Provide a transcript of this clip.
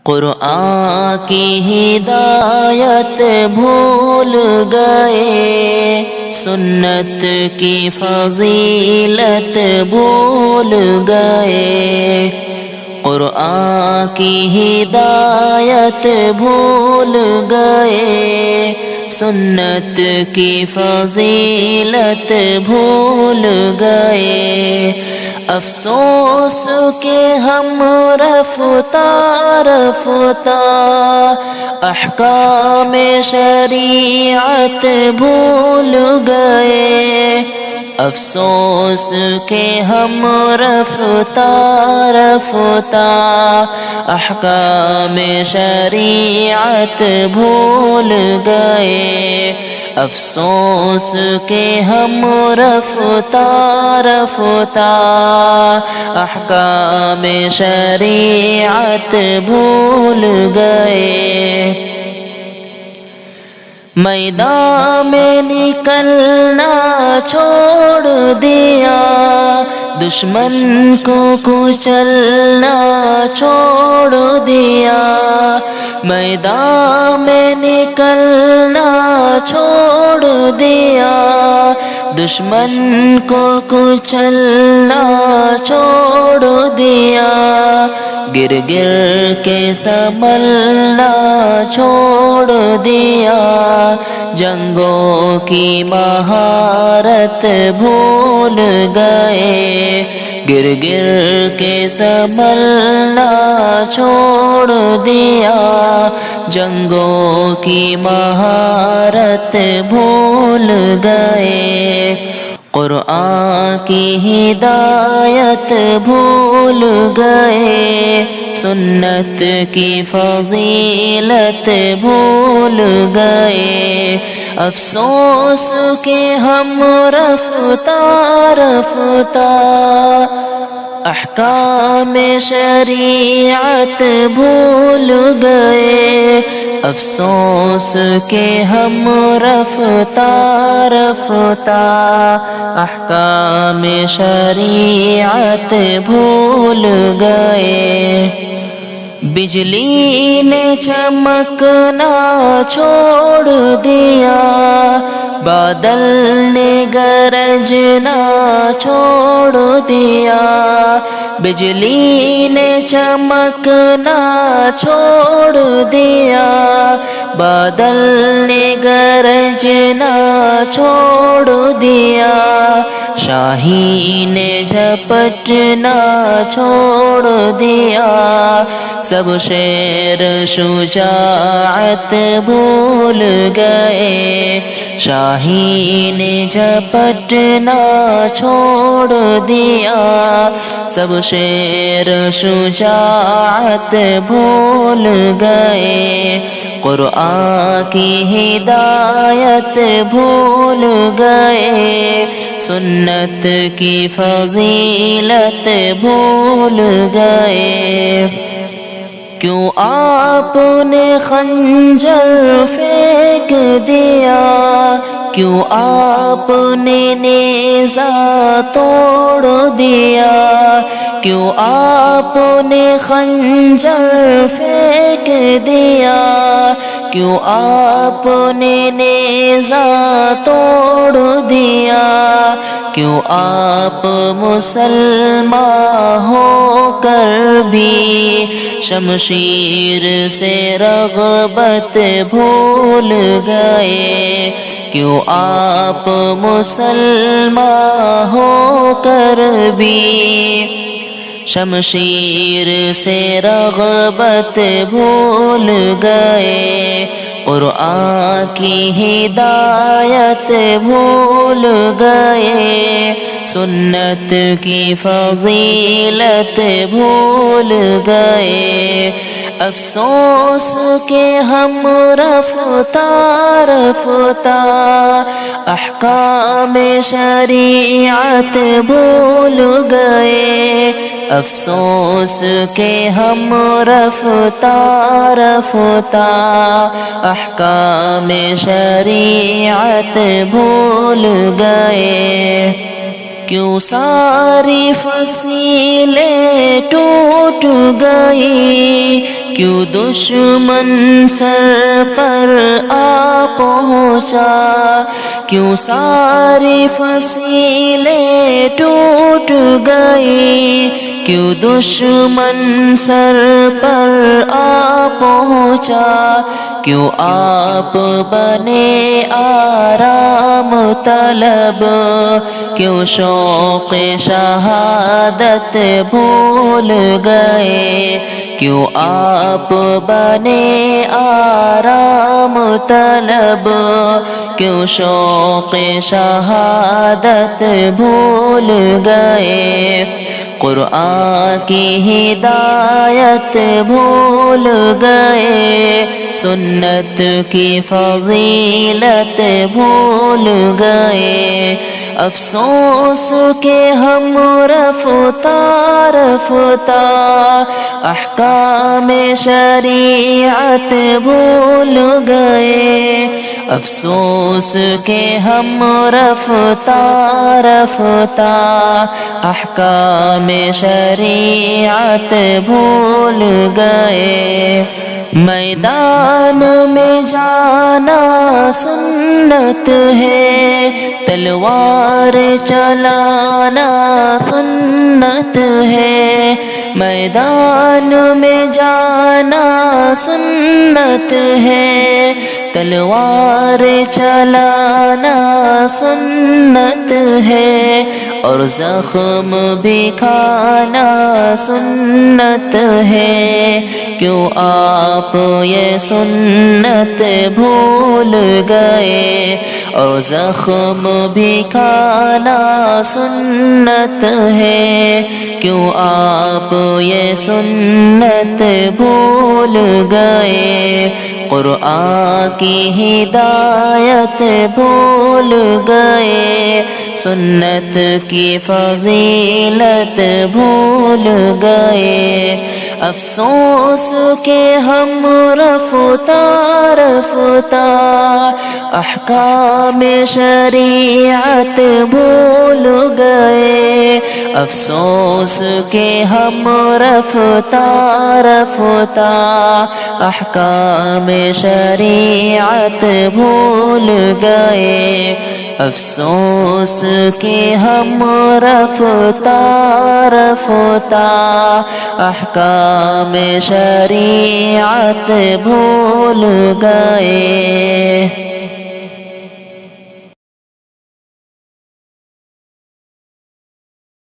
قرآن کی ہدایت بھول گئے، سنت کی فضیلت بھول گئے، قرآن کی ہدایت بھول گئے، سنت کی فضیلت بھول گئے۔ افسوس کہ ہم رفتہ رفتہ احکام شریعت بھول گئے، افسوس کہ ہم رفتہ رفتہ احکام شریعت بھول گئے، افسوس کہ ہم رفتہ رفتہ احکام شریعت بھول گئے۔ میدان میں نکلنا چھوڑ دیا، دشمن کو کچلنا چھوڑ دیا، میدان میں نکلنا چھوڑ دیا، دشمن کو کچلنا چھوڑ دیا، گر گر کے سنبھلنا چھوڑ دیا، جنگوں کی مہارت بھول گئے، گر گر کے سنبھلنا چھوڑ دیا، جنگوں کی مہارت بھول گئے، قرآن کی ہدایت بھول گئے، سنت کی فضیلت بھول گئے، افسوس کہ ہم رفتہ رفتہ احکام شریعت بھول گئے، افسوس کہ ہم رفتہ رفتہ احکام شریعت بھول گئے۔ بجلی نے چمکنا چھوڑ دیا، بادل نے گرجنا چھوڑ دیا، بجلی نے چمکنا چھوڑ دیا، بادل نے گرجنا چھوڑ دیا، شاہین نے جھپٹنا چھوڑ دیا، سب شیر شجاعت بھول گئے، شاہین نے جھپٹنا چھوڑ دیا، سب شیر شجاعت بھول گئے، قرآن کی ہدایت بھول گئے، سنت کی فضیلت بھول گئے۔ کیوں آپ نے خنجر پھینک دیا، کیوں آپ نے نیزہ توڑ دیا، کیوں آپ نے خنجر پھینک دیا، کیوں آپ نے نیزہ توڑ دیا، کیوں آپ مسلمان ہو کر بھی شمشیر سے رغبت بھول گئے، کیوں آپ مسلمان ہو کر بھی شمشیر سے رغبت بھول گئے، قرآن کی ہدایت بھول گئے، سنت کی فضیلت بھول گئے، افسوس کہ ہم رفتہ رفتہ احکام شریعت بھول گئے، افسوس کہ ہم رفتہ رفتہ احکام شریعت بھول گئے۔ کیوں ساری فصیلیں ٹوٹ گئی، کیوں دشمن سر پر آ پہنچا، کیوں ساری فصیلیں ٹوٹ گئی، کیوں دشمن سر پر آ پہنچا، کیوں آپ بنے آرام طلب، کیوں شوق شہادت بھول گئے، کیوں آپ بنے آرام طلب، کیوں شوق شہادت بھول گئے، قرآن کی ہدایت بھول گئے، سنت کی فضیلت بھول گئے، افسوس کہ ہم رفتہ رفتہ احکام شریعت بھول گئے، افسوس کہ ہم رفتہ رفتہ احکام شریعت بھول گئے، میدان میں جانا سنت ہے، تلوار چلانا سنت ہے، میدان میں جانا سنت ہے، تلوار چلانا سنت ہے، اور زخم بھی کھانا سنت ہے، کیوں آپ یہ سنت بھول گئے، اور زخم بھی کھانا سنت ہے، کیوں آپ یہ سنت بھول گئے، قرآن کی ہدایت بھول گئے، سنت کی فضیلت بھول گئے، افسوس کہ ہم رفتہ رفتہ احکام شریعت بھول گئے، افسوس کہ ہم رفتہ رفتہ احکام شریعت بھول گئے، افسوس کہ ہم رفتہ رفتہ احکام شریعت بھول گئے۔